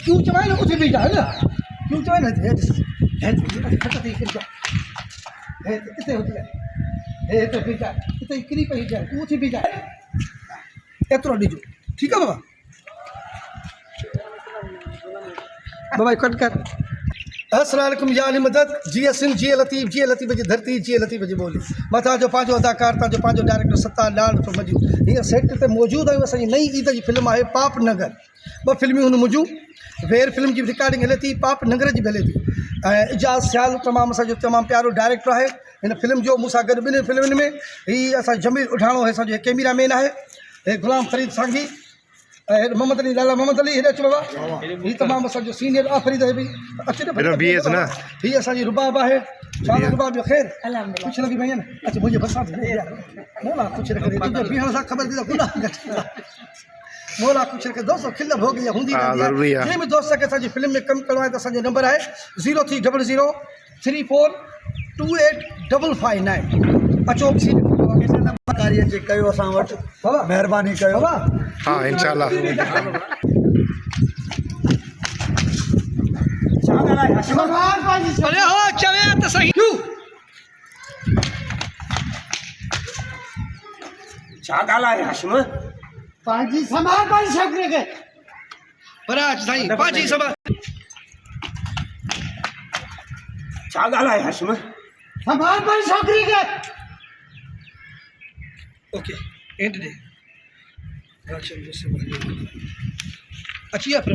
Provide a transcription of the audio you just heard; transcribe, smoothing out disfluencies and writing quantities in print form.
क्यों चवाए ना उसे भी जाए ना क्यों चवाए ना है खटा थी कर है इतने होती है तो भी जाए इतने इकरी पे जाए तू उसे भी जाए एतरो दीजो ठीक है बाबा बाबा कट कर अस्सलाम वालेकुम या अली मदद जी सिंह जी लतीफ़ जी धरती जी लतीफ़ जी बोली मथा जो पांचो अदाकार तव्हांजो पांचो डायरेक्टर सत्तार लाल तो मौजूद हीअ सेट ते मौजूद आहियूं असांजी नई ईद जी फिल्म है पाप नगर ॿ फिल्मियूं हुन मुंहिंजूं वेर फिल्म की रिकॉर्डिंग हले थी पाप नगर जी बि हले थी इजाज़ सियाल तमामु असांजो तमामु प्यारो डायरेक्टर है इन फिल्म जो मूंसां गॾु ॿिनि फिल्मुनि में हीअ असां जमील उठाणो है असांजो कैमरा मैन है हे गुलाम फरीद सांगी मोहम्मद अली लाला मोहम्मद अली हेॾे अचो बाबा हीअ तमामु असांजो सीनियर आफ़रीद है बि अचे न हीअ असांजी रुबाब आहे छा रुबाब जो ख़ैर कुझु लॻी पई आहे न अच्छा मुंहिंजे बरसात मोला कुझु रखे तुंहिंजे बीहण सां ख़बर थी त गुनाह घटि मोला कुझु रखे दोस्त खिल भोग या हूंदी रहंदी आहे जंहिं बि दोस्त खे असांजी फिल्म में कमु करिणो आहे त असांजो नंबर आहे 0300342559 अचो कार्य जे कयो असां वटि महिरबानी कयो हाँ इंशाल्लाह अरे हो चवे त सही क्यों छा ॻाल्हाए हाशिम पाजी संभाल पाजी छोकिरे खे बराज साईं पाजी सभा छा ॻाल्हाए हाशिम संभाल पाजी छोकिरे खे ओके एंड दे अची या फिर